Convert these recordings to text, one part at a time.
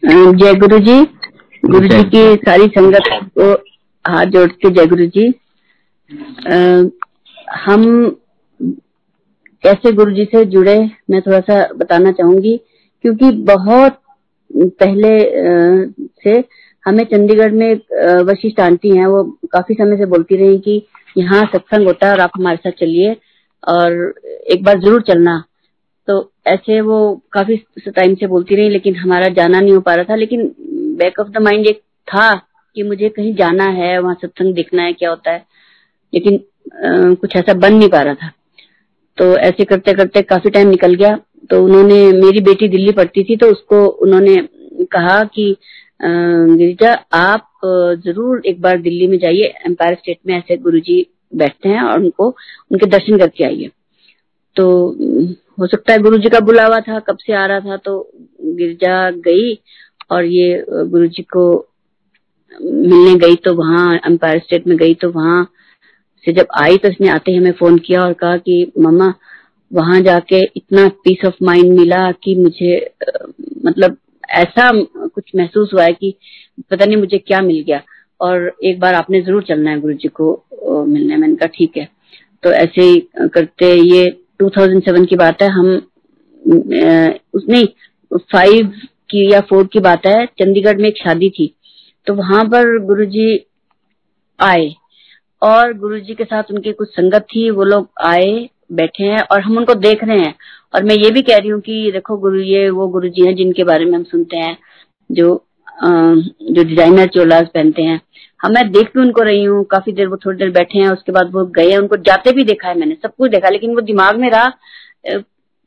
जय गुरु जी। गुरु जी की सारी संगत को हाथ जोड़ के जय गुरु जी। हम कैसे गुरु जी से जुड़े मैं थोड़ा सा बताना चाहूंगी, क्योंकि बहुत पहले से हमें चंडीगढ़ में वशिष्ठ आंटी हैं, वो काफी समय से बोलती रही कि यहाँ सत्संग होता है और आप हमारे साथ चलिए और एक बार जरूर चलना। तो ऐसे वो काफी टाइम से बोलती रही, लेकिन हमारा जाना नहीं हो पा रहा था। लेकिन बैक ऑफ द माइंड एक था कि मुझे कहीं जाना है, वहां सत्संग देखना है क्या होता है, लेकिन कुछ ऐसा बन नहीं पा रहा था। तो ऐसे करते करते काफी टाइम निकल गया। तो उन्होंने, मेरी बेटी दिल्ली पढ़ती थी, तो उसको उन्होंने कहा कि गिरिजा आप जरूर एक बार दिल्ली में जाइए, एम्पायर स्टेट में ऐसे गुरुजी बैठते हैं और उनको उनके दर्शन करके आइए। तो हो सकता है गुरुजी का बुलावा था, कब से आ रहा था। तो गिरिजा गई और ये गुरुजी को मिलने गई। तो वहाँ एम्पायर स्टेट में गई, तो वहां से जब आई तो इसने आते ही हमें फोन किया और कहा कि मम्मा वहां जाके इतना पीस ऑफ माइंड मिला कि मुझे मतलब ऐसा कुछ महसूस हुआ है कि पता नहीं मुझे क्या मिल गया, और एक बार आपने जरूर चलना है गुरुजी को मिलने। मैंने कहा ठीक है। तो ऐसे ही करते, ये 2007 की बात है, हम उसने 5 की या 4 की बात है, चंडीगढ़ में एक शादी थी। तो वहां पर गुरुजी आए और गुरुजी के साथ उनकी कुछ संगत थी, वो लोग आए बैठे हैं और हम उनको देख रहे हैं। और मैं ये भी कह रही हूँ कि देखो गुरु, ये वो गुरुजी हैं जिनके बारे में हम सुनते हैं, जो डिजाइनर चोलास पहनते हैं। हम, मैं देख भी उनको रही हूँ काफी देर, वो थोड़ी देर बैठे हैं, उसके बाद वो गए। उनको जाते भी देखा है मैंने, सब कुछ देखा, लेकिन वो दिमाग में रहा।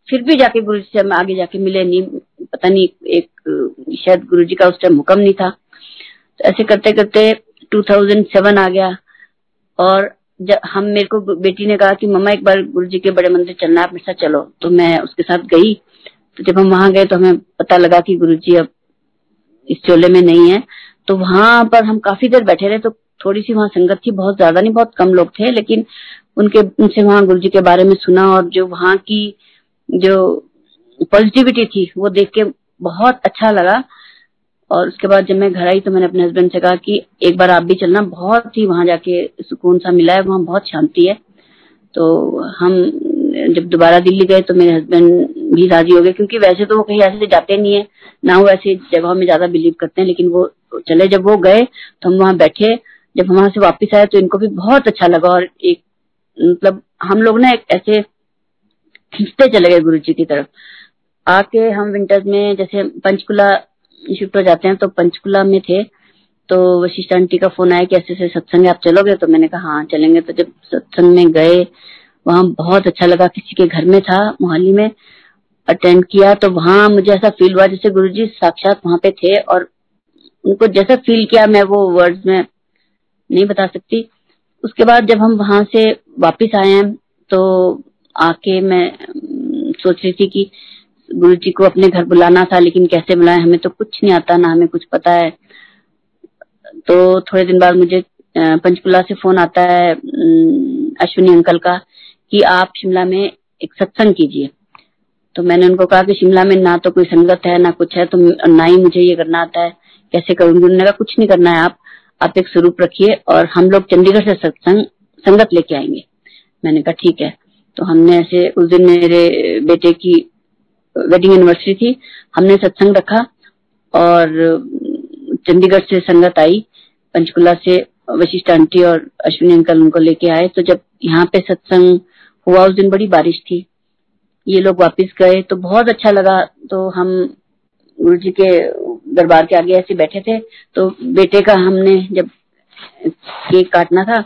फिर भी जाके गुरुजी से हम आगे जाके मिले नहीं, पता नहीं, एक शायद गुरुजी का उस टाइम हुक्म नहीं था। तो ऐसे करते करते 2007 आ गया और जब हम, मेरे को बेटी ने कहा कि मम्मा एक बार गुरुजी के बड़े मंदिर चलना, आप मेरे साथ चलो। तो मैं उसके साथ गई। तो जब हम वहां गए तो हमें पता लगा कि गुरुजी अब इस चोले में नहीं है। तो वहां पर हम काफी देर बैठे रहे। तो थोड़ी सी वहां संगत थी, बहुत ज्यादा नहीं, बहुत कम लोग थे, लेकिन उनसे वहां गुरुजी के बारे में सुना और जो वहां की जो पॉजिटिविटी थी वो देख के बहुत अच्छा लगा। और उसके बाद जब मैं घर आई तो मैंने अपने हस्बैंड से कहा कि एक बार आप भी चलना, बहुत ही वहां जाके सुकून सा मिला है, वहां बहुत शांति है। तो हम जब दोबारा दिल्ली गए तो मेरे हस्बैंड भी राजी हो गए, क्योंकि वैसे तो वो कहीं ऐसे जाते नहीं है ना, वो ऐसी जगहों में ज्यादा बिलीव करते हैं, लेकिन वो चले। जब वो गए तो हम वहां बैठे। जब हम वहां से वापस आए तो इनको भी बहुत अच्छा लगा और एक मतलब हम लोग ना एक ऐसे खींचते चले गए गुरु जी की तरफ। आके हम विंटर्स में जैसे पंचकुला शिफ्ट हो जाते हैं, तो पंचकुला में थे। तो वशिष्ठ आंटी का फोन आया कि ऐसे ऐसे सत्संग आप चलोगे? तो मैंने कहा हाँ चलेंगे। तो जब सत्संग में गए, वहां बहुत अच्छा लगा, किसी के घर में था, मोहाली में अटेंड किया। तो वहां मुझे ऐसा फील हुआ जैसे गुरुजी साक्षात वहां पे थे, और उनको जैसा फील किया मैं वो वर्ड्स में नहीं बता सकती। उसके बाद जब हम वहां से वापस आए हैं तो आके मैं सोच रही थी कि गुरुजी को अपने घर बुलाना था, लेकिन कैसे बुलाएं, हमें तो कुछ नहीं आता, ना हमें कुछ पता है। तो थोड़े दिन बाद मुझे पंचकुला से फोन आता है अश्विनी अंकल का कि आप शिमला में एक सत्संग कीजिए। तो मैंने उनको कहा कि शिमला में ना तो कोई संगत है ना कुछ है, तो ना ही मुझे ये करना आता है, कैसे करूंगी? उन्होंने कहा कुछ नहीं करना है, आप एक स्वरूप रखिए और हम लोग चंडीगढ़ से संगत लेके आएंगे। मैंने कहा ठीक है। तो हमने ऐसे, उस दिन मेरे बेटे की वेडिंग एनिवर्सरी थी, हमने सत्संग रखा और चंडीगढ़ से संगत आई, पंचकुला से वशिष्ठ आंटी और अश्विनी अंकल उनको लेके आए। तो जब यहाँ पे सत्संग हुआ, उस दिन बड़ी बारिश थी, ये लोग वापस गए तो बहुत अच्छा लगा। तो हम गुरु जी के दरबार के आगे ऐसे बैठे थे। तो बेटे का हमने जब केक काटना था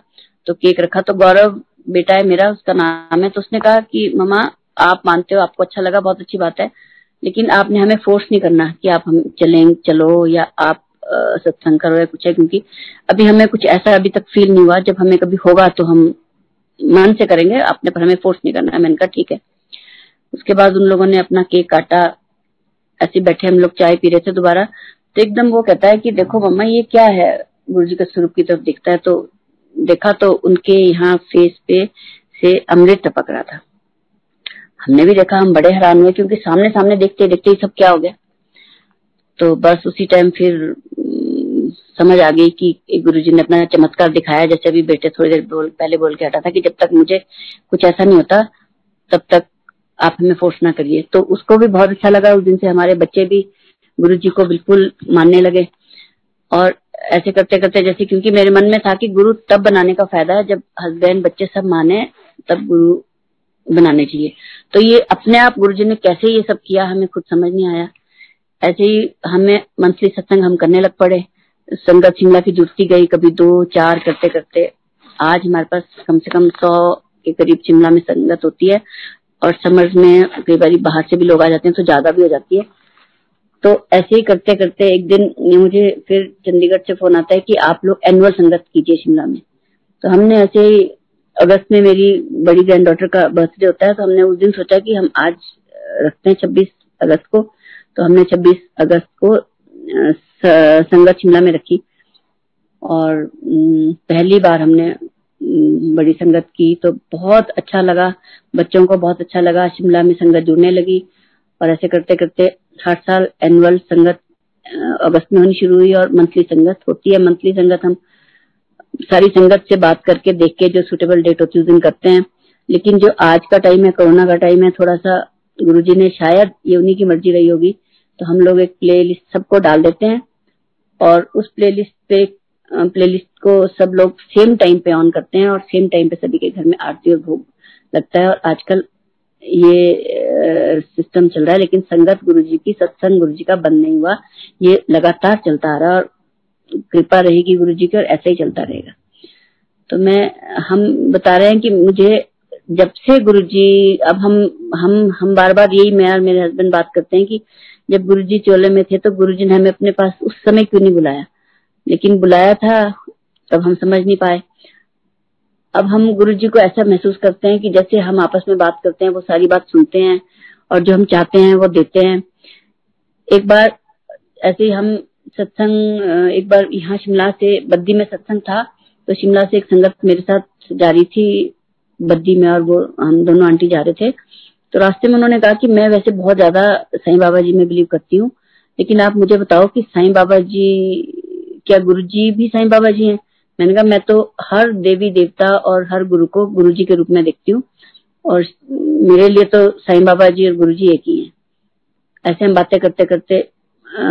तो केक रखा। तो गौरव बेटा है मेरा, उसका नाम है। तो उसने कहा कि मम्मा आप मानते हो, आपको अच्छा लगा, बहुत अच्छी बात है, लेकिन आपने हमें फोर्स नहीं करना कि आप हम चलो या आप सत्संग करो या कुछ है, क्योंकि अभी हमें कुछ ऐसा अभी तक फील नहीं हुआ। जब हमें कभी होगा तो हम मन से करेंगे, आपने पर हमें फोर्स नहीं करना है। मैंने कहा ठीक है। उसके बाद उन लोगों ने अपना केक काटा, ऐसे बैठे हम लोग चाय पी रहे थे दोबारा। तो एकदम वो कहता है कि देखो मम्मा ये क्या है, गुरुजी के स्वरूप की तरफ दिखता है। तो देखा तो उनके यहाँ फेस पे से अमृत टपक रहा था। हमने भी देखा, हम बड़े हैरान हुए, क्योंकि सामने सामने देखते देखते ही सब क्या हो गया। तो बस उसी टाइम फिर समझ आ गई कि गुरुजी ने अपना चमत्कार दिखाया, जैसे अभी बेटे थोड़ी देर पहले बोल के हटा था कि जब तक मुझे कुछ ऐसा नहीं होता तब तक आप हमें फोर्स ना करिए। तो उसको भी बहुत अच्छा लगा। उस दिन से हमारे बच्चे भी गुरुजी को बिल्कुल मानने लगे। और ऐसे करते करते, जैसे क्योंकि मेरे मन में था कि गुरु तब बनाने का फायदा है जब हस्बैंड बच्चे सब माने, तब गुरु बनाने चाहिए। तो ये अपने आप गुरुजी ने कैसे ये सब किया हमें खुद समझ नहीं आया। ऐसे ही हमें मंथली सत्संग हम करने लग पड़े। संगत शिमला की जुड़ती गई, कभी 2-4 करते करते आज हमारे पास कम से कम 100 के करीब शिमला में संगत होती है। और समर्स में कई बार बाहर से भी लोग आ जाते हैं तो ज्यादा भी हो जाती है। तो ऐसे ही करते करते एक दिन मुझे फिर चंडीगढ़ से फोन आता है कि आप लोग एनुअल संगत कीजिए शिमला में। तो हमने ऐसे ही, अगस्त में मेरी बड़ी ग्रैंड डॉटर का बर्थडे होता है, तो हमने उस दिन सोचा कि हम आज रखते हैं 26 अगस्त को। तो हमने 26 अगस्त को संगत शिमला में रखी। और पहली बार हमने बड़ी संगत की तो बहुत अच्छा लगा, बच्चों को बहुत अच्छा लगा, शिमला में संगत जुड़ने लगी। और ऐसे करते करते हर साल एनुअल संगत अगस्त में होनी शुरू हुई और मंथली संगत होती है। मंथली संगत हम सारी संगत से बात करके देख के जो सुटेबल डेट होती है उस दिन करते हैं। लेकिन जो आज का टाइम है, कोरोना का टाइम है, थोड़ा सा गुरुजी ने शायद ये उन्हीं की मर्जी रही होगी, तो हम लोग एक प्ले लिस्ट सबको डाल देते हैं और उस प्ले लिस्ट को सब लोग सेम टाइम पे ऑन करते हैं और सेम टाइम पे सभी के घर में आरती और भोग लगता है। और आजकल ये सिस्टम चल रहा है, लेकिन संगत गुरुजी की, सत्संग गुरुजी का बंद नहीं हुआ, ये लगातार चलता आ रहा है और कृपा रहेगी गुरुजी की और ऐसे ही चलता रहेगा। तो हम बता रहे हैं कि मुझे जब से गुरुजी, अब हम बार बार यही, मैं और मेरे हस्बैंड बात करते हैं कि जब गुरुजी चोले में थे तो गुरुजी ने हमें अपने पास उस समय क्यों नहीं बुलाया, लेकिन बुलाया था तब हम समझ नहीं पाए। अब हम गुरुजी को ऐसा महसूस करते हैं कि जैसे हम आपस में बात करते हैं वो सारी बात सुनते हैं और जो हम चाहते हैं वो देते हैं। एक बार ऐसे ही हम सत्संग, एक बार यहाँ शिमला से बद्दी में सत्संग था, तो शिमला से एक संगत मेरे साथ जा रही थी बद्दी में और वो हम दोनों आंटी जा रहे थे। तो रास्ते में उन्होंने कहा कि मैं वैसे बहुत ज्यादा साईं बाबा जी में बिलीव करती हूँ, लेकिन आप मुझे बताओ कि साईं बाबा जी, क्या गुरुजी भी साईं बाबा जी हैं? मैंने कहा मैं तो हर देवी देवता और हर गुरु को गुरुजी के रूप में देखती हूँ और मेरे लिए तो साईं बाबा जी और गुरुजी एक ही हैं। ऐसे हम बातें करते करते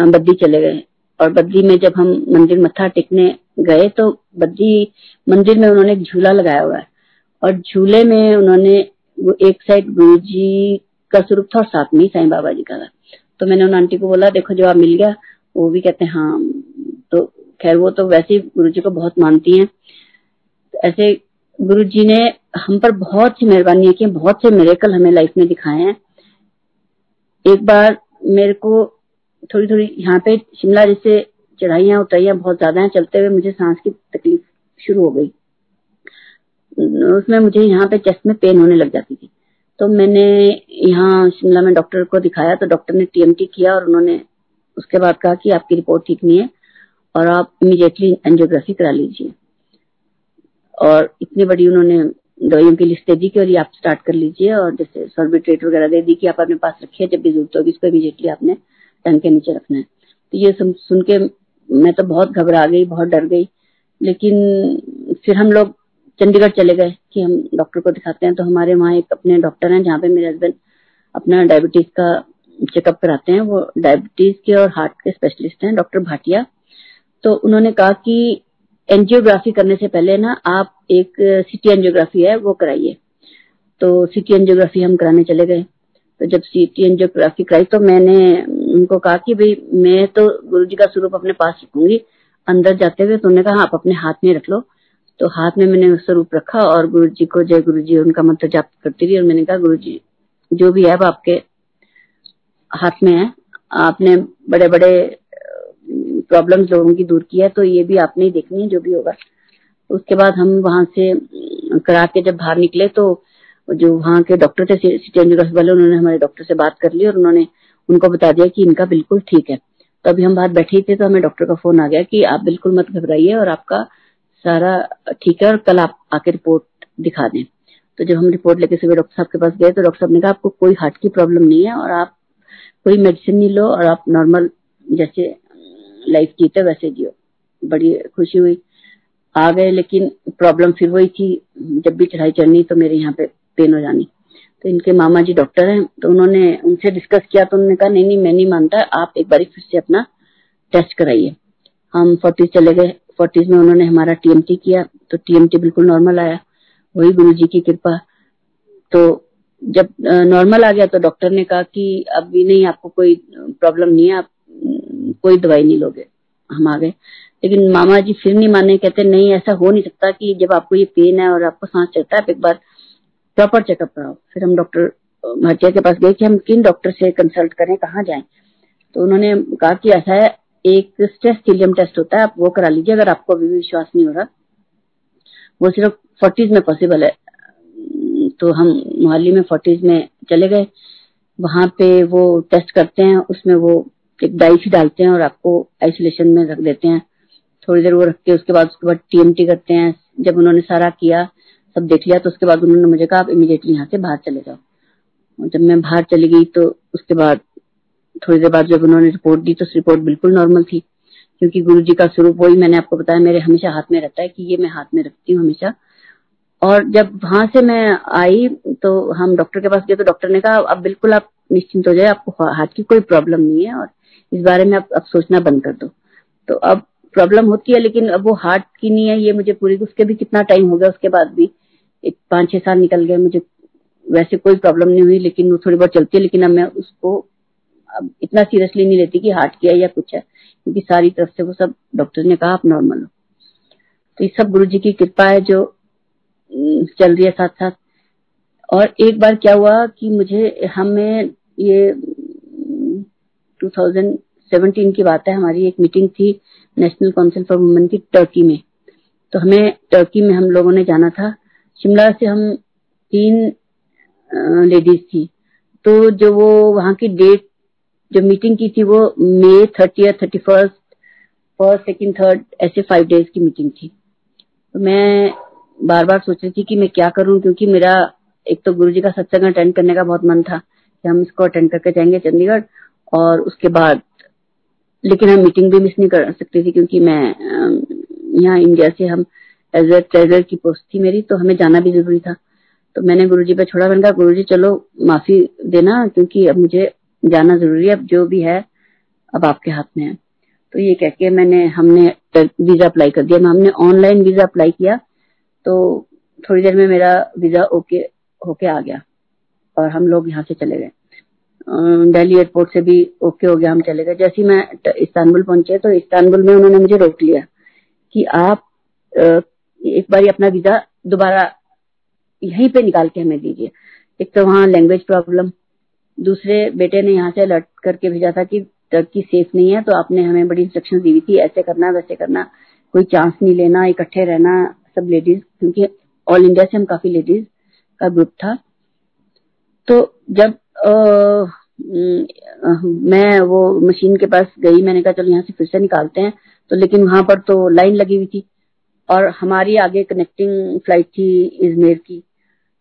बद्दी चले गए। और बद्दी में जब हम मंदिर मत्था टेकने गए तो बद्दी मंदिर में उन्होंने एक झूला लगाया हुआ है और झूले में उन्होंने वो एक साइड गुरुजी का स्वरूप था और साथ में साईं बाबा जी का था। तो मैंने उन आंटी को बोला देखो जवाब मिल गया। वो भी कहते हैं हाँ। तो खैर वो तो वैसे ही गुरुजी को बहुत मानती हैं। तो ऐसे गुरुजी ने हम पर बहुत सी मेहरबानी की, बहुत से मिरेकल हमें लाइफ में दिखाए हैं। एक बार मेरे को थोड़ी थोड़ी यहाँ पे शिमला जैसे चढ़ाइयाँ उतराइयाँ बहुत ज्यादा हैं, चलते हुए मुझे सांस की तकलीफ शुरू हो गई। उसमें मुझे यहाँ पे चेस्ट में पेन होने लग जाती थी। तो मैंने यहाँ शिमला में डॉक्टर को दिखाया तो डॉक्टर ने टीएमटी किया और उन्होंने उसके बाद कहा कि आपकी रिपोर्ट ठीक नहीं है और आप इमीडिएटली एंजियोग्राफी करा लीजिए। और इतनी बड़ी उन्होंने दवाइयों की लिस्ट दे दी कि और ये आप स्टार्ट कर लीजिए और जैसे सॉर्बिट्रेट वगैरह दे दी कि आप अपने पास रखिए, जब भी जरूरत होगी इसको इमीडिएटली आपने टंग के नीचे रखना है। तो ये सुन के मैं तो बहुत घबरा गई, बहुत डर गई। लेकिन फिर हम लोग चंडीगढ़ चले गए कि हम डॉक्टर को दिखाते हैं। तो हमारे वहाँ एक अपने डॉक्टर हैं जहाँ पे मेरे हस्बैंड अपना डायबिटीज का चेकअप कराते हैं। वो डायबिटीज के और हार्ट के स्पेशलिस्ट हैं, डॉक्टर भाटिया। तो उन्होंने कहा कि एंजियोग्राफी करने से पहले ना आप एक सिटी एंजियोग्राफी है वो कराइए। तो सिटी एंजियोग्राफी हम कराने चले गए। तो जब सिटी एंजियोग्राफी कराई तो मैंने उनको कहा कि भाई मैं तो गुरुजी का स्वरूप अपने पास रखूंगी अंदर जाते हुए। तो उन्होंने कहा आप अपने हाथ में रख लो। तो हाथ में मैंने स्वरूप रखा और गुरुजी को जय गुरुजी उनका मंत्र जाप करती रही और मैंने कहा गुरुजी जो भी है वो आपके हाथ में है, आपने बड़े बड़े प्रॉब्लम्स लोगों की दूर की है तो ये भी आपने ही देखनी है जो भी होगा। उसके बाद हम वहां से करा के जब बाहर निकले तो जो वहाँ के डॉक्टर थे सिटी एंजियोग्राफी वाले, उन्होंने हमारे डॉक्टर से बात कर ली और उन्होंने उनको बता दिया कि इनका बिल्कुल ठीक है। तो अभी हम बाहर बैठे थे तो हमें डॉक्टर का फोन आ गया कि आप बिल्कुल मत घबराइए और आपका सारा ठीक है और कल आप आके रिपोर्ट दिखा दें। तो जब हम रिपोर्ट लेके सुबह डॉक्टर साहब के पास गए तो डॉक्टर साहब ने कहा आपको कोई हार्ट की प्रॉब्लम नहीं है और आप कोई मेडिसिन नहीं लो और आप नॉर्मल जैसे लाइफ जीते वैसे जियो। बड़ी खुशी हुई, आ गए। लेकिन प्रॉब्लम फिर वही थी, जब भी चढ़ाई चढ़नी तो मेरे यहाँ पे पेन हो जानी। तो इनके मामा जी डॉक्टर हैं, तो उन्होंने उनसे डिस्कस किया, तो उन्होंने कहा नहीं नहीं मैं नहीं मानता, आप एक बार फिर से अपना टेस्ट कराइए। हम 40 चले गए। 40 में उन्होंने हमारा टीएमटी किया, तो टीएमटी बिल्कुल नॉर्मल आया, वही गुरुजी की कृपा। तो जब नॉर्मल आ गया तो डॉक्टर ने कहा कि अभी नहीं, आपको कोई प्रॉब्लम नहीं है, आप कोई दवाई नहीं लोगे। हम आ गए, लेकिन मामा जी फिर नहीं माने, कहते नहीं ऐसा हो नहीं सकता कि जब आपको ये पेन है और आपको सांस चढ़ता है, आप एक बार प्रॉपर चेकअप कराओ। फिर हम डॉक्टर भाटिया के पास गए कि हम किन डॉक्टर से कंसल्ट करें, कहाँ जाएं। तो उन्होंने कहा कि ऐसा है, एक स्ट्रेस थीलियम टेस्ट होता है, आप वो करा लीजिए अगर आपको अभी भी विश्वास नहीं हो रहा। वो सिर्फ 40 में पॉसिबल है। तो हम मोहाली में 40 में चले गए। वहां पे वो टेस्ट करते हैं, उसमें वो एक डाई भी डालते हैं और आपको आइसोलेशन में रख देते हैं। थोड़ी देर वो रख के उसके बाद टीएमटी करते हैं। जब उन्होंने सारा किया, सब देख लिया, तो उसके बाद उन्होंने मुझे कहा आप इमीडिएटली यहाँ से बाहर चले जाओ। जब मैं बाहर चली गई तो उसके बाद थोड़ी देर बाद जब उन्होंने रिपोर्ट दी तो रिपोर्ट बिल्कुल नॉर्मल थी, क्योंकि गुरुजी का स्वरूप वही मैंने आपको बताया, मेरे हमेशा हाथ में रहता है कि ये मैं हाथ में रखती हूँ हमेशा। और जब वहां से मैं आई तो हम डॉक्टर के पास गए, तो डॉक्टर ने कहा अब बिल्कुल आप निश्चिंत हो जाए, आपको हार्ट की कोई प्रॉब्लम नहीं है और इस बारे में आप अब सोचना बंद कर दो। तो अब प्रॉब्लम होती है, लेकिन अब वो हार्ट की नहीं है, ये मुझे पूरी, उसके भी कितना टाइम हो गया, उसके बाद भी 5-6 साल निकल गए, मुझे वैसे कोई प्रॉब्लम नहीं हुई, लेकिन वो थोड़ी बहुत चलती है। लेकिन अब मैं उसको अब इतना सीरियसली नहीं लेती कि हार्ट किया या कुछ है, क्योंकि सारी तरफ से वो सब डॉक्टर ने कहा आप नॉर्मल हो। तो ये सब गुरुजी की कृपा है जो चल रही है साथ साथ। और एक बार क्या हुआ कि मुझे हमें ये 2017 की बात है, हमारी एक मीटिंग थी नेशनल काउंसिल फॉर वुमेन की टर्की में। तो हमें टर्की में हम लोगों ने जाना था। शिमला से हम 3 लेडीज थी। तो जो वो वहां की डेट जो मीटिंग की थी वो मई 30, 31, 1, 2, 3 ऐसे 5 डेज की मीटिंग थी। तो मैं बार बार सोच रही थी कि मैं क्या करूं, क्योंकि मेरा एक तो गुरुजी का सत्संग अटेंड करने का बहुत मन था कि हम इसको अटेंड करके जाएंगे चंडीगढ़, और उसके बाद लेकिन हम मीटिंग भी मिस नहीं कर सकती थी, क्योंकि मैं यहाँ इंडिया से हम एज ए ट्रेजर की पोस्ट थी मेरी, तो हमें जाना भी जरूरी था। तो मैंने गुरुजी पे छोड़ा, मैंने कहा गुरुजी चलो माफी देना, क्योंकि अब मुझे जाना जरूरी है, अब जो भी है अब आपके हाथ में है। तो ये कह के हमने वीजा अप्लाई कर दिया। हमने ऑनलाइन वीजा अप्लाई किया, तो थोड़ी देर में मेरा वीजा ओके होके आ गया और हम लोग यहाँ से चले गए। दिल्ली एयरपोर्ट से भी ओके हो गया, हम चले गए। जैसे ही मैं इस्तांबुल पहुंचे तो इस्तांबुल में उन्होंने मुझे रोक लिया कि आप एक बार अपना वीजा दोबारा यहीं पे निकाल के हमें दीजिए। एक तो वहाँ लैंग्वेज प्रॉब्लम, दूसरे बेटे ने यहाँ से अलर्ट करके भेजा था कि टर्की सेफ नहीं है, तो आपने हमें बड़ी इंस्ट्रक्शन दी हुई थी, ऐसे करना वैसे करना, कोई चांस नहीं लेना, इकट्ठे रहना सब लेडीज, क्योंकि ऑल इंडिया से हम काफी लेडीज का ग्रुप था। तो जब मैं वो मशीन के पास गई, मैंने कहा चलो यहाँ से फिर से निकालते हैं, तो लेकिन वहां पर तो लाइन लगी हुई थी और हमारी आगे कनेक्टिंग फ्लाइट थी इजमेर की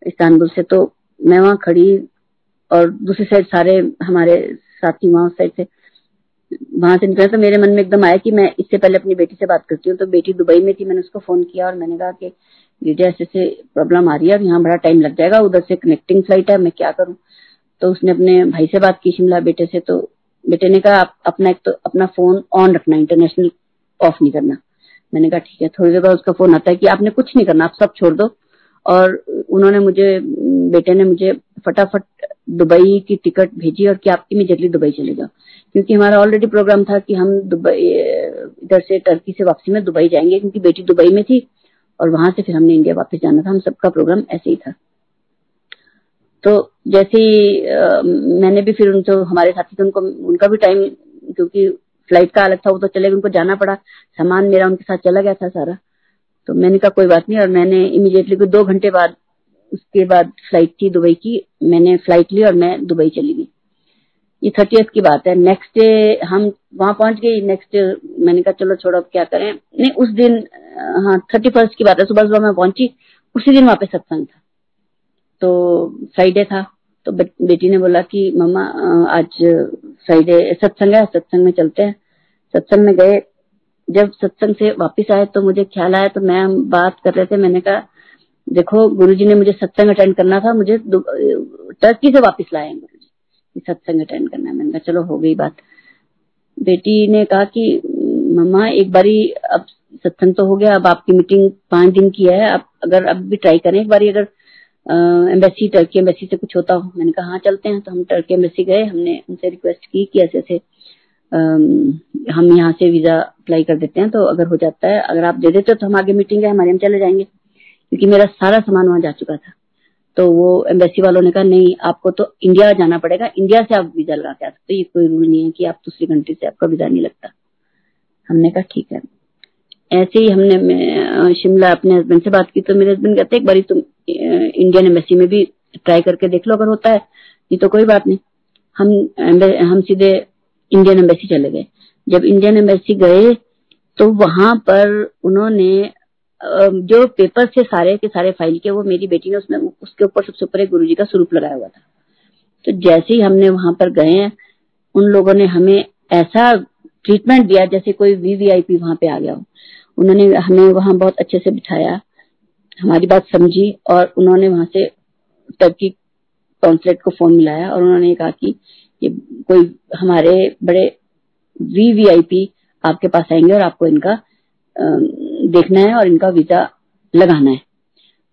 इस्तांबुल से। तो मैं वहां खड़ी और दूसरी साइड सारे हमारे साथी वहां उस साइड से, वहां से निकला। तो मेरे मन में एकदम आया कि मैं इससे पहले अपनी बेटी से बात करती हूँ। तो बेटी दुबई में थी, मैंने उसको फोन किया और मैंने कहा कि बेटे ऐसे से प्रॉब्लम आ रही है और यहाँ बड़ा टाइम लग जाएगा, उधर से कनेक्टिंग फ्लाइट है, मैं क्या करूँ। तो उसने अपने भाई से बात की शिमला बेटे से, तो बेटे ने कहा आप अपना एक तो अपना फोन ऑन रखना, इंटरनेशनल ऑफ नहीं करना। मैंने कहा ठीक है। थोड़ी देर बाद उसका फोन आता है कि आपने कुछ नहीं करना, आप सब छोड़ दो। और उन्होंने बेटे ने मुझे फटाफट दुबई की टिकट भेजी और कि आप इमीडिएटली दुबई चले जाओ, क्योंकि हमारा ऑलरेडी प्रोग्राम था कि हम दुबई इधर से टर्की से वापसी में दुबई जाएंगे, क्योंकि बेटी दुबई में थी और वहां से फिर हमने इंडिया वापस जाना था। हम सबका प्रोग्राम ऐसे ही था। तो जैसे ही मैंने भी फिर उनको, हमारे साथी थे, उनका भी टाइम, क्योंकि फ्लाइट का अलग था, वो तो चले गए, उनको जाना पड़ा, सामान मेरा उनके साथ चला गया था सारा। तो मैंने कहा कोई बात नहीं, और मैंने इमीडिएटली 2 घंटे बाद उसके बाद फ्लाइट थी दुबई की, मैंने फ्लाइट ली और मैं दुबई चली गई। ये 30th की बात है। नेक्स्ट डे हम वहां पहुंच गई। नेक्स्ट मैंने कहा चलो छोड़ो अब क्या करें, नहीं उस दिन हाँ 31 की बात है, सुबह सुबह मैं पहुंची, उसी दिन वहां पे सत्संग था, तो फ्राइडे था। तो बेटी ने बोला कि मम्मा आज फ्राइडे सत्संग है, सत्संग में चलते हैं। सत्संग में गए, जब सत्संग से वापस आए तो मुझे ख्याल आया, तो मैं हम बात कर रहे थे, मैंने कहा देखो गुरुजी ने मुझे सत्संग अटेंड करना था, मुझे टर्की से वापस लाए हैं गुरुजी, सत्संग अटेंड करना है। मैंने कहा चलो हो गई बात। बेटी ने कहा कि मम्मा एक बारी, अब सत्संग तो हो गया, अब आपकी मीटिंग 5 दिन की है, आप अगर अब भी ट्राई करें एक बारी, अगर एम्बेसी, टर्की एम्बेसी से कुछ होता हो। मैंने कहा हाँ चलते हैं। तो हम टर्की एम्बेसी गए, हमने उनसे रिक्वेस्ट की कि ऐसे ऐसे हम यहाँ से वीजा अप्लाई कर देते हैं, तो अगर हो जाता है, अगर आप दे देते हो तो हम आगे मीटिंग है हमारे, हम चले जाएंगे, क्योंकि मेरा सारा सामान वहां जा चुका था। तो वो एम्बेसी वालों ने कहा नहीं, आपको तो इंडिया जाना पड़ेगा, इंडिया से आप वीजा लगा के आ सकते, ये कोई रूल नहीं है कि आप दूसरी कंट्री से आपका वीजा नहीं लगता। हमने कहा ठीक है। ऐसे ही हमने शिमला अपने हस्बैंड से बात की, तो मेरे हस्बैंड कहते एक बारी तुम इंडियन एम्बेसी में भी ट्राई करके देख लो, अगर होता है, नहीं तो कोई बात नहीं। हम सीधे इंडियन एम्बेसी चले गए। जब इंडियन एम्बेसी गए तो वहां पर उन्होंने जो पेपर थे सारे के सारे फाइल के, वो मेरी बेटी ने उसमें उसके ऊपर सबसे ऊपर एक गुरुजी का स्वरूप लगाया हुआ था। तो जैसे ही हमने वहां पर गए, उन लोगों ने हमें ऐसा ट्रीटमेंट दिया जैसे कोई वीवीआईपी वहां पे आ गया हो। उन्होंने हमें वहां बहुत अच्छे से बिठाया, हमारी बात समझी, और उन्होंने वहां से टर्की कॉन्सुलेट को फोन मिलाया और उन्होंने कहा कि ये कोई हमारे बड़े वीवीआईपी आपके पास आएंगे और आपको इनका देखना है और इनका वीजा लगाना है।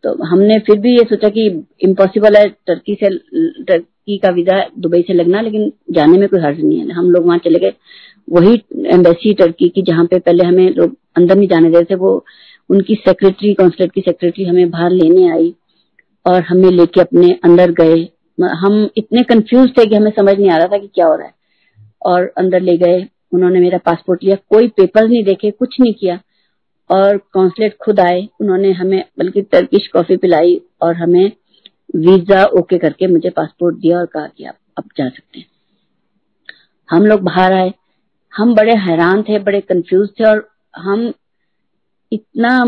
तो हमने फिर भी ये सोचा कि इम्पॉसिबल है टर्की का वीजा दुबई से लगना, लेकिन जाने में कोई हर्ज नहीं है। हम लोग वहां चले गए, वही एम्बेसी टर्की की जहाँ पे पहले हमें लोग अंदर नहीं जाने देते थे, वो उनकी सेक्रेटरी, कॉन्सुलेट की सेक्रेटरी हमें बाहर लेने आई और हमें लेके अपने अंदर गए। हम इतने कंफ्यूज थे कि हमें समझ नहीं आ रहा था कि क्या हो रहा है। और अंदर ले गए, उन्होंने मेरा पासपोर्ट लिया, कोई पेपर नहीं देखे, कुछ नहीं किया, और कॉन्सुलेट खुद आए, उन्होंने हमें बल्कि टर्किश कॉफी पिलाई और हमें वीजा ओके करके मुझे पासपोर्ट दिया और कहा कि आप अब जा सकते हैं। हम लोग बाहर आए, हम बड़े हैरान थे, बड़े कंफ्यूज थे, और हम इतना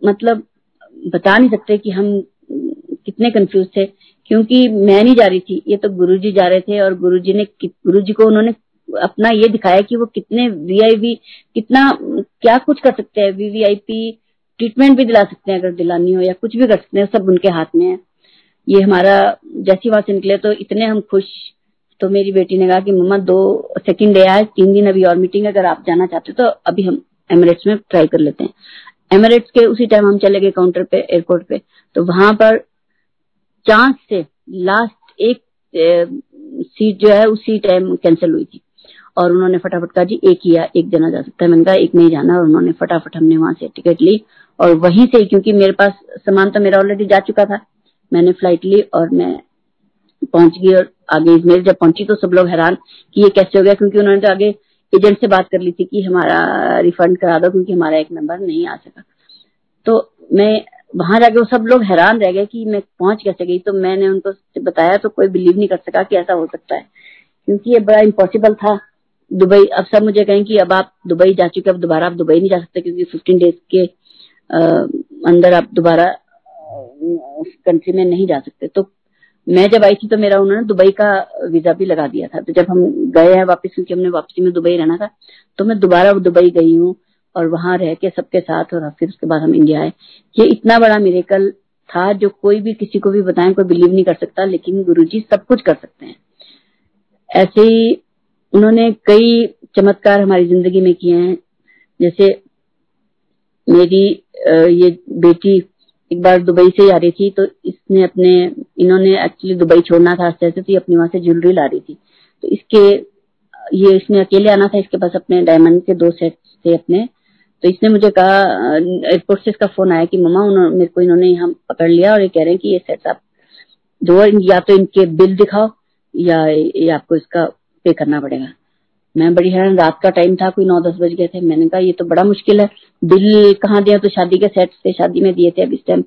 मतलब बता नहीं सकते कि हम कितने कंफ्यूज थे, क्योंकि मैं नहीं जा रही थी, ये तो गुरुजी जा रहे थे। और गुरुजी को उन्होंने अपना ये दिखाया कि वो कितने वीआईपी, कितना क्या कुछ कर सकते हैं, वीवीआईपी ट्रीटमेंट भी दिला सकते हैं अगर दिलानी हो, या कुछ भी कर सकते हैं, सब उनके हाथ में है। ये हमारा जैसी वहां से निकले तो इतने हम खुश। तो मेरी बेटी ने कहा कि मम्मा 2 सेकंड डे आए, 3 दिन अभी और मीटिंग, अगर आप जाना चाहते हो तो अभी हम एमिरेट्स में ट्राई कर लेते हैं। एमिरेट्स के उसी टाइम हम चले गए काउंटर पे, एयरपोर्ट पे। तो वहां पर चांस से लास्ट एक सीट जो है उसी टाइम कैंसिल हुई थी, और उन्होंने फटाफट कहा जी एक जना जा सकता है। मैंने कहा एक नहीं जाना, और उन्होंने फटाफट हमने वहां से टिकट ली, और वहीं से, क्योंकि मेरे पास सामान तो मेरा ऑलरेडी जा चुका था, मैंने फ्लाइट ली और मैं पहुंच गई। और आगे इजमेर जब पहुंची तो सब लोग हैरान कि ये कैसे हो गया, क्योंकि उन्होंने तो आगे एजेंट से बात कर ली थी कि हमारा रिफंड करा दो, क्योंकि हमारा एक नंबर नहीं आ सका। तो मैं वहां जाके वो सब लोग हैरान रह गए कि मैं पहुंच कैसे गई। तो मैंने उनको बताया तो कोई बिलीव नहीं कर सका कि ऐसा हो सकता है, क्योंकि ये बड़ा इम्पॉसिबल था। दुबई, अब सब मुझे कहें कि अब आप दुबई जा चुके, अब दोबारा आप दुबई नहीं जा सकते, क्योंकि 15 डेज के अंदर आप दोबारा कंट्री में नहीं जा सकते। तो मैं जब आई थी तो मेरा उन्होंने दुबई का वीजा भी लगा दिया था। तो जब हम गए हैं वापस, क्योंकि हमने वापसी में दुबई रहना था, तो मैं दोबारा दुबई गई हूँ और वहां रह के सबके साथ, और फिर उसके बाद हम इंडिया आए। ये इतना बड़ा मिरेकल था जो कोई भी किसी को भी बताएं कोई बिलीव नहीं कर सकता, लेकिन गुरुजी सब कुछ कर सकते हैं। ऐसे ही उन्होंने कई चमत्कार हमारी जिंदगी में किए हैं। जैसे मेरी ये बेटी एक बार दुबई से आ रही थी, तो इन्होंने एक्चुअली दुबई छोड़ना था आस्ते आस्ते, तो अपनी वहां से ज्वेलरी ला रही थी। तो इसने अकेले आना था, इसके पास अपने डायमंड के 2 सेट थे अपने। तो इसने मुझे कहा, एयरपोर्ट से इसका फोन आया कि मम्मा मेरे को इन्होंने यहाँ पकड़ लिया और ये कह रहे हैं कि ये सेट्स आप दो, या तो इनके बिल दिखाओ या ये आपको इसका पे करना पड़ेगा। मैं बड़ी हैरान, रात का टाइम था, कोई 9-10 बज गए थे। मैंने कहा ये तो बड़ा मुश्किल है, बिल कहाँ दिया, तो शादी के सेट थे, शादी में दिए थे, अब इस टाइम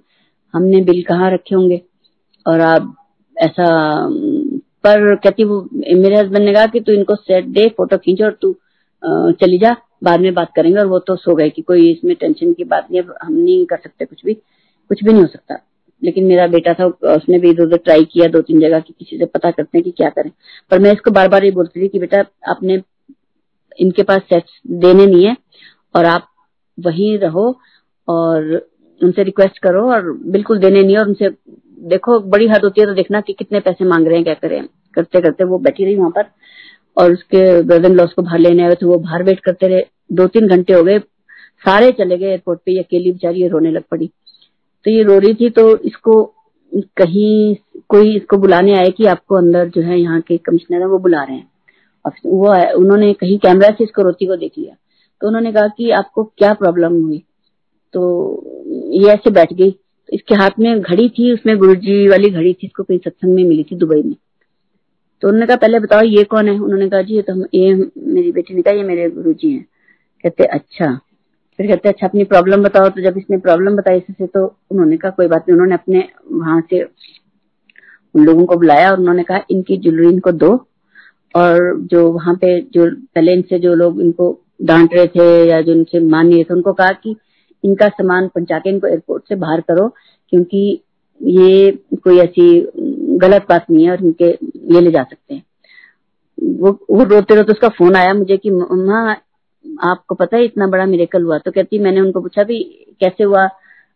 हमने बिल कहाँ रखे होंगे, और आप ऐसा। पर कहती वो मेरे हस्बैंड ने कहा कि तू इनको सेट दे, फोटो खींच और तू चली जा, बाद में बात करेंगे। और वो तो सो गए कि कोई इसमें टेंशन की बात नहीं है, हम नहीं कर सकते, कुछ भी नहीं हो सकता। लेकिन मेरा बेटा था, उसने भी इधर उधर ट्राई किया 2-3 जगह कि किसी से पता करते हैं कि क्या करें। पर मैं इसको बार बार ये बोलती थी कि बेटा आपने इनके पास सेट्स देने नहीं है और आप वहीं रहो और उनसे रिक्वेस्ट करो और बिल्कुल देने नहीं है। और उनसे देखो, बड़ी हद होती है तो देखना कि कितने पैसे मांग रहे हैं, क्या करें। करते करते वो बैठी रही वहां पर और उसके ब्रदर इन लॉ को बाहर लेने आए थे, वो बाहर वेट करते रहे। 2-3 घंटे हो गए, सारे चले गए एयरपोर्ट पे, ये अकेली बेचारी ये रोने लग पड़ी। तो ये रो रही थी, तो इसको कहीं कोई इसको बुलाने आए कि आपको अंदर जो है यहाँ के कमिश्नर है वो बुला रहे हैं। वो उन्होंने कहीं कैमरा से इसको रोती को देख लिया, तो उन्होंने कहा कि आपको क्या प्रॉब्लम हुई। तो ये ऐसे बैठ गई। तो इसके हाथ में घड़ी थी, उसमें गुरुजी वाली घड़ी थी, इसको कहीं सत्संग में मिली थी दुबई में। तो उन्होंने कहा पहले बताओ ये कौन है। उन्होंने कहा जी ये मेरी बेटी ने कहा ये मेरे गुरुजी हैं। कहते अच्छा। फिर कहते अच्छा अपनी प्रॉब्लम बताओ। तो जब इसने प्रॉब्लम बताई इससे, तो उन्होंने कहा कोई बात नहीं। उन्होंने अपने वहां से उन लोगों को बुलाया और उन्होंने कहा इनकी ज्वेलरी इनको दो, और जो वहां पे जो पहले इनसे जो लोग इनको डांट रहे थे या जो इनसे मान नहीं रहे थे, उनको कहा कि इनका सामान पहुंचा के इनको एयरपोर्ट से बाहर करो, क्योंकि ये कोई ऐसी गलत बात नहीं है और इनके ये ले जा सकते हैं। वो रोते रोते उसका फोन आया मुझे कि मम्मा आपको पता है इतना बड़ा मिरेकल हुआ। तो कहती, मैंने उनको पूछा भी कैसे हुआ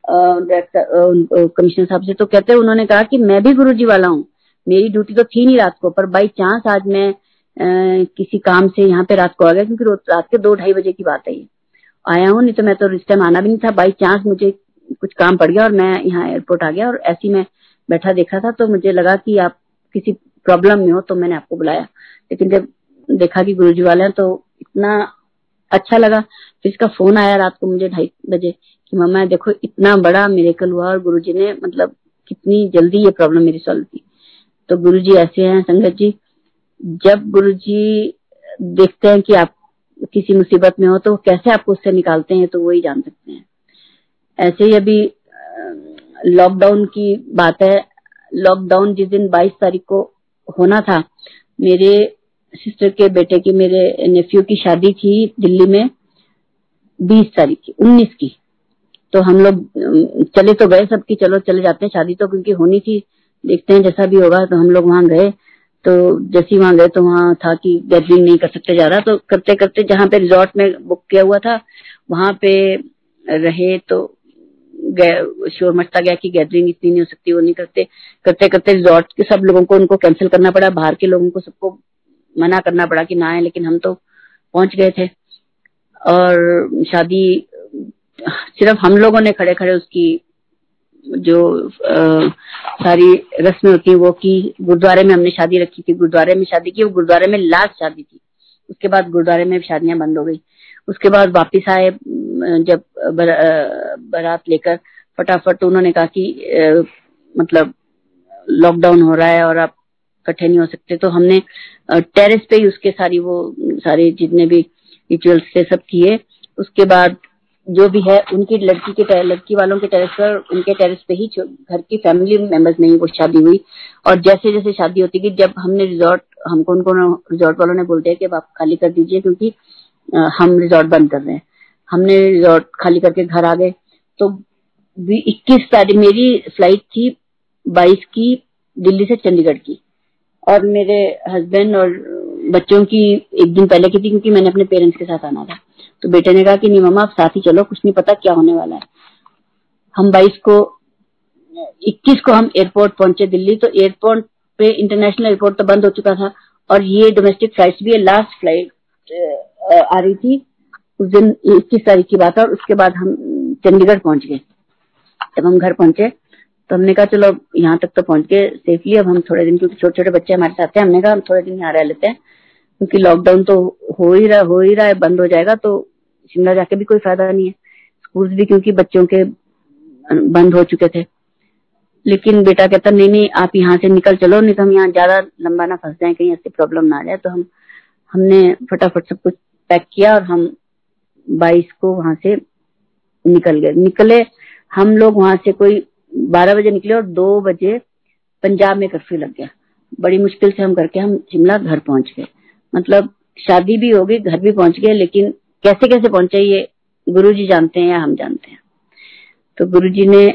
डायरेक्टर कमिश्नर साहब से। तो कहते उन्होंने कहा कि मैं भी गुरुजी वाला हूँ, मेरी ड्यूटी तो थी नहीं रात को, पर बाई चांस आज मैं किसी काम से यहाँ पे रात को आ गया, क्योंकि रात के 2-2:30 बजे की बात है ये। आया हूँ, नहीं तो मैं तो इस टाइम आना भी नहीं था। बाई चांस मुझे कुछ काम पड़ गया और मैं यहाँ एयरपोर्ट आ गया, और ऐसी मैं बैठा देखा था तो मुझे लगा कि आप किसी प्रॉब्लम में हो, तो मैंने आपको बुलाया। लेकिन जब देखा कि गुरुजी वाले हैं तो इतना अच्छा लगा। फिर इसका फोन आया रात को मुझे 2:30 बजे कि मम्मा देखो इतना बड़ा मिरेकल हुआ और गुरुजी ने मतलब कितनी जल्दी ये प्रॉब्लम मेरी सॉल्व की। तो गुरुजी ऐसे हैं संगत जी, जब गुरुजी देखते हैं कि आप किसी मुसीबत में हो तो कैसे आपको उससे निकालते हैं, तो वही जान सकते हैं। ऐसे ही अभी लॉकडाउन की बात है। लॉकडाउन जिस दिन 22 तारीख को होना था, मेरे सिस्टर के बेटे की, मेरे नेफ्यू की शादी थी दिल्ली में 20 तारीख की, 19 की। तो हम लोग चले तो गए सबकी, चलो चले जाते हैं, शादी तो क्योंकि होनी थी, देखते हैं जैसा भी होगा। तो हम लोग वहां गए। तो जैसे वहां गए तो वहां था कि गैदरिंग नहीं कर सकते ज्यादा। तो करते करते जहाँ पे रिजॉर्ट में बुक किया हुआ था वहां पे रहे, तो शोर मचता गया कि गैदरिंग इतनी नहीं हो सकती, वो नहीं करते। करते करते रिजॉर्ट के सब लोगों को उनको कैंसिल करना पड़ा, बाहर के लोगों को सबको मना करना पड़ा कि ना आए। लेकिन हम तो पहुंच गए थे और शादी सिर्फ हम लोगों ने खड़े खड़े उसकी जो सारी रस्में होती है वो की। गुरुद्वारे में हमने शादी रखी थी, गुरुद्वारे में शादी की। वो गुरुद्वारे में लास्ट शादी थी, उसके बाद गुरुद्वारे में शादियां बंद हो गई। उसके बाद वापिस आए जब बारात लेकर फटाफट, तो उन्होंने कहा कि मतलब लॉकडाउन हो रहा है और आप इकट्ठे नहीं हो सकते। तो हमने टेरेस पे ही उसके सारे जितने भी रिचुअल्स थे सब किए। उसके बाद जो भी है उनकी लड़की वालों के टेरेस पर, उनके टेरेस पे ही घर की फैमिली मेंबर्स में ही वो शादी हुई। और जैसे जैसे शादी होती गई, जब हमने उनको रिजॉर्ट वालों ने बोल दिया कि अब आप खाली कर दीजिए क्योंकि हम रिजॉर्ट बंद कर रहे हैं। हमने रिजॉर्ट खाली करके घर आ गए। तो 21 तारीख मेरी फ्लाइट थी, 22 की दिल्ली से चंडीगढ़ की, और मेरे हस्बैंड और बच्चों की एक दिन पहले की थी क्योंकि मैंने अपने पेरेंट्स के साथ आना था। तो बेटे ने कहा कि नहीं मम्मा आप साथ ही चलो, कुछ नहीं पता क्या होने वाला है। हम 21 को हम एयरपोर्ट पहुंचे दिल्ली। तो एयरपोर्ट पे इंटरनेशनल एयरपोर्ट तो बंद हो चुका था और ये डोमेस्टिक फ्लाइट्स भी लास्ट फ्लाइट आ रही थी उस दिन, 21 तारीख की बात है। और उसके बाद हम चंडीगढ़ पहुंच गए। जब हम घर पहुंचे तो हमने कहा चलो यहाँ तक तो पहुंच गए सेफली, अब हम थोड़े दिन, क्योंकि छोटे छोटे बच्चे हमारे साथ हैं, हमने कहा हम थोड़े दिन यहाँ रह लेते हैं क्योंकि लॉकडाउन तो हो ही रहा है, बंद हो जाएगा तो शिमला जाके भी कोई फायदा नहीं है। स्कूल भी क्योंकि बच्चों के बंद हो चुके थे। लेकिन बेटा कहता नहीं आप यहाँ से निकल चलो, नहीं तो हम यहाँ ज्यादा लंबा ना फंस जाए, कहीं ऐसी प्रॉब्लम ना आ जाए। तो हमने फटाफट सब कुछ पैक किया और हम 22 को वहां से निकले। हम लोग वहां से कोई 12 बजे निकले और 2 बजे पंजाब में कर्फ्यू लग गया। बड़ी मुश्किल से हम शिमला घर पहुंच गए। मतलब शादी भी हो गई, घर भी पहुंच गए, लेकिन कैसे कैसे पहुंचे ये गुरुजी जानते हैं या हम जानते हैं। तो गुरुजी ने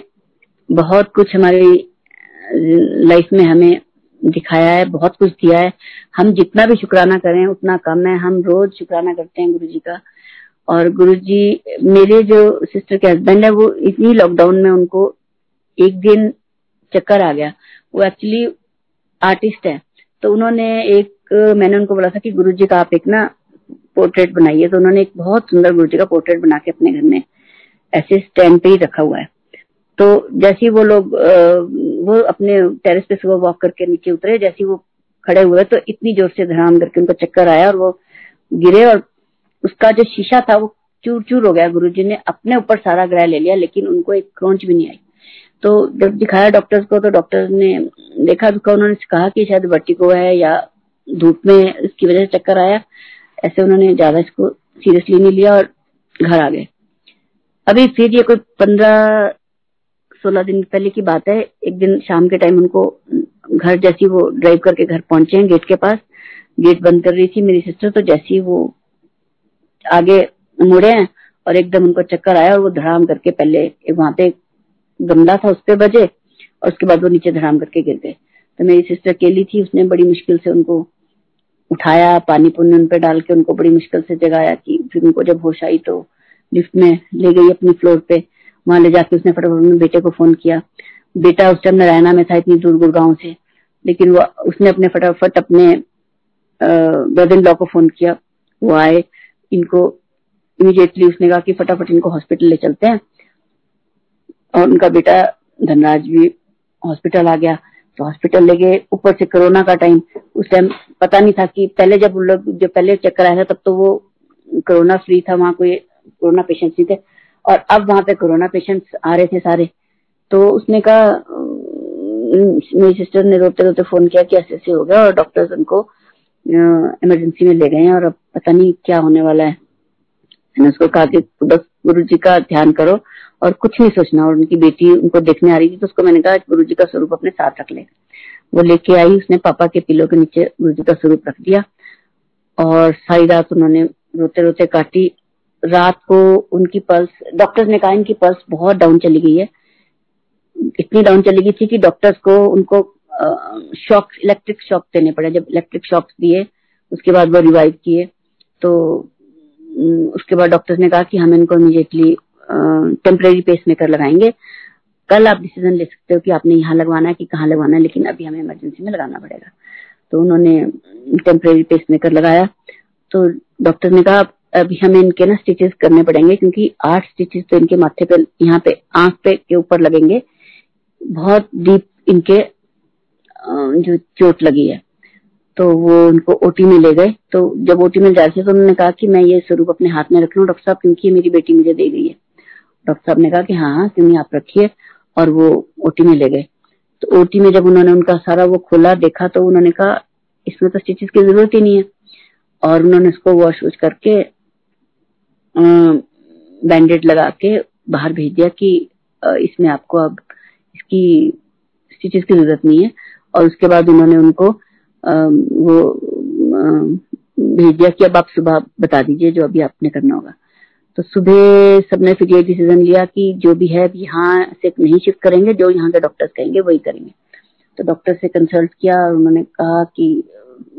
बहुत कुछ हमारी लाइफ में हमें दिखाया है, बहुत कुछ दिया है। हम जितना भी शुक्राना करें उतना कम है। हम रोज शुक्राना करते हैं गुरुजी का। और गुरुजी, मेरे जो सिस्टर के हस्बैंड है, वो इतनी लॉकडाउन में उनको एक दिन चक्कर आ गया। वो एक्चुअली आर्टिस्ट है, तो उन्होंने मैंने उनको बोला था कि गुरुजी का आप एक ना पोर्ट्रेट बनाइए। तो उन्होंने एक बहुत सुंदर गुरुजी का पोर्ट्रेट बना के अपने घर में ऐसे स्टैंड पे ही रखा हुआ है। तो जैसे ही वो लोग वो अपने टेरेस पे सुबह वॉक करके नीचे उतरे, जैसे ही वो खड़े हुए तो इतनी जोर से धड़ाम करके उनको चक्कर आया और वो गिरे, और उसका जो शीशा था वो चूर चूर हो गया। गुरुजी ने अपने ऊपर सारा ग्रह ले लिया, लेकिन उनको एक खरोंच भी नहीं आई। तो जब दिखाया डॉक्टर्स को, तो डॉक्टर्स ने देखा तो उन्होंने कहा कि शायद वर्टिगो है या धूप में इसकी वजह से चक्कर आया। ऐसे उन्होंने ज्यादा इसको सीरियसली नहीं लिया और घर आ गए। अभी फिर ये कोई 15-16 दिन पहले की बात है। एक दिन शाम के टाइम उनको घर, जैसी वो ड्राइव करके घर पहुंचे हैं, गेट के पास गेट बंद कर रही थी मेरी सिस्टर, तो जैसी वो आगे मुड़े हैं और एकदम उनको चक्कर आया और वो धड़ाम करके पहले वहां पे गमला था उस पे बजे और उसके बाद वो नीचे धड़ाम करके गिर गए। तो मेरी सिस्टर अकेली थी, उसने बड़ी मुश्किल से उनको उठाया, पानी पुनी उन पे डाल के उनको बड़ी मुश्किल से जगाया। कि फिर उनको जब होश आई तो लिफ्ट में ले गई अपनी फ्लोर पे। वहां ले जाके उसने फटाफट अपने बेटे को फोन किया। बेटा उस टाइम नारायणा में था, इतनी दूर गुड़गांव से, लेकिन वो उसने अपने फटाफट अपने ब्रदर इन लॉ को फोन किया। वो आए, इनको इमीडिएटली उसने कहा कि फटाफट इनको हॉस्पिटल ले चलते हैं। और उनका बेटा धनराज भी हॉस्पिटल आ गया। तो हॉस्पिटल ले गए, ऊपर से कोरोना का टाइम, उस टाइम पता नहीं था कि पहले जब उन लोग जब पहले चक्कर आया था तब तो वो कोरोना फ्री था, वहां कोई कोरोना पेशेंट्स नहीं थे, और अब वहां पे कोरोना पेशेंट्स आ रहे थे सारे। तो उसने कहा, मेरी सिस्टर ने रोते रोते फोन किया कि ऐसे ऐसे हो गया, और डॉक्टर्स उनको इमरजेंसी में ले गए हैं और अब पता नहीं क्या होने वाला है। मैंने उसको कहा कि बस गुरुजी का ध्यान करो और कुछ नहीं सोचना। और उनकी बेटी उनको देखने आ रही थी, तो उसको मैंने कहा गुरुजी का स्वरूप अपने साथ रख ले। वो लेके आई, उसने पापा के पिलो के नीचे गुरुजी का स्वरूप रख दिया और सारी रात उन्होंने रोते रोते काटी। रात को उनकी पल्स, डॉक्टर्स ने कहा इनकी पल्स बहुत डाउन चली गई है। इतनी डाउन चली गई थी कि डॉक्टर्स को उनको शॉक, इलेक्ट्रिक शॉक देने पड़े। जब इलेक्ट्रिक शॉक दिए उसके बाद वो रिवाइव किए। तो उसके बाद डॉक्टर्स ने कहा कि हम इनको इमीडिएटली टेम्परेरी पेसमेकर लगाएंगे। कल आप डिसीजन ले सकते हो कि आपने यहाँ लगवाना है कि कहाँ लगवाना है, लेकिन अभी हमें इमरजेंसी में लगाना पड़ेगा। तो उन्होंने टेम्परेरी पेसमेकर लगाया। तो डॉक्टर ने कहा अभी हमें इनके ना स्टिचेस करने पड़ेंगे, क्योंकि 8 स्टिचेस तो इनके माथे पे, यहाँ पे आंख पे के ऊपर लगेंगे। बहुत डीप इनके जो चोट लगी है। तो वो उनको ओटी में ले गए। तो जब ओटी में जा रहे थे तो उन्होंने कहा कि मैं ये स्वरूप अपने हाथ में रख लूं डॉक्टर साहब, क्योंकि मेरी बेटी मुझे दे गई है। डॉक्टर साहब ने कहा कि हाँ क्यों नहीं, आप रखिए। और वो ओटी में ले गए। तो ओटी में जब उन्होंने उनका सारा वो खोला देखा, तो उन्होंने कहा इसमें तो स्टिचेस की जरूरत ही नहीं है। और उन्होंने उसको वॉश वॉश करके बैंडेड लगा के बाहर भेज दिया कि इसमें आपको अब इसकी स्टिचेस की जरूरत नहीं है। और उसके बाद उन्होंने उनको वो भेज दिया कि अब आप सुबह बता दीजिए जो अभी आपने करना होगा। तो सुबह सबने फिर ये डिसीजन लिया कि जो भी है यहाँ से नहीं शिफ्ट करेंगे, जो यहाँ के डॉक्टर्स कहेंगे वही करेंगे। तो डॉक्टर से कंसल्ट किया और उन्होंने कहा कि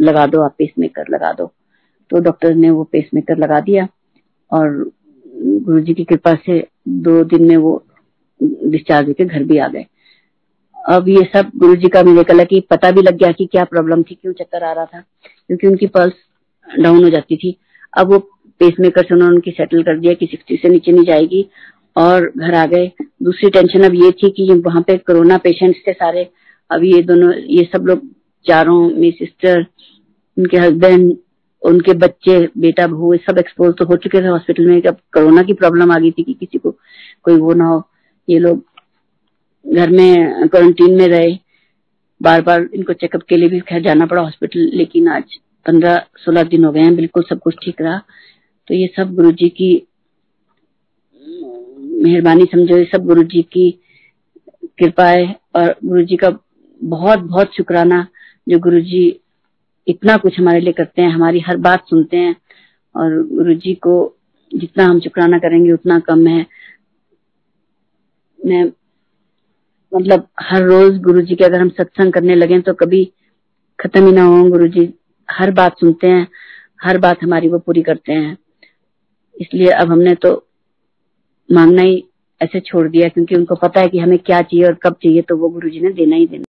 लगा दो, आप पेसमेकर लगा दो। तो डॉक्टर ने वो पेसमेकर लगा दिया और गुरुजी की कृपा से 2 दिन में वो डिस्चार्ज होकर घर भी आ गए। अब ये सब गुरुजी का मिरेकल है कि पता भी लग गया कि क्या प्रॉब्लम थी, क्यों चक्कर आ रहा था, क्योंकि उनकी पल्स डाउन हो जाती थी। अब वो पेसमेकर से उन्होंने उनकी सेटल कर दिया कि 60 से नीचे नहीं जाएगी, और घर आ गए। दूसरी टेंशन अब ये थी कि वहां पे कोरोना पेशेंट्स थे सारे। अब ये दोनों, ये सब लोग चारों, मेरी सिस्टर, उनके हस्बैंड, उनके बच्चे, बेटा बहू, सब एक्सपोज तो हो चुके थे हॉस्पिटल में। अब कोरोना की प्रॉब्लम आ गई थी कि किसी को कोई वो ना हो। ये लोग घर में क्वारंटीन में रहे, बार बार इनको चेकअप के लिए भी खैर जाना पड़ा हॉस्पिटल। लेकिन आज 15-16 दिन हो गए हैं, बिल्कुल सब कुछ ठीक रहा। तो ये सब गुरुजी की मेहरबानी समझो, ये सब गुरुजी की कृपा है। और गुरुजी का बहुत बहुत शुक्राना, जो गुरुजी इतना कुछ हमारे लिए करते हैं, हमारी हर बात सुनते हैं। और गुरुजी को जितना हम शुक्राना करेंगे उतना कम है। मैं मतलब हर रोज गुरुजी के अगर हम सत्संग करने लगे तो कभी खत्म ही ना हो। गुरुजी हर बात सुनते हैं, हर बात हमारी वो पूरी करते हैं। इसलिए अब हमने तो मांगना ही ऐसे छोड़ दिया, क्योंकि उनको पता है कि हमें क्या चाहिए और कब चाहिए, तो वो गुरुजी ने देना ही देना।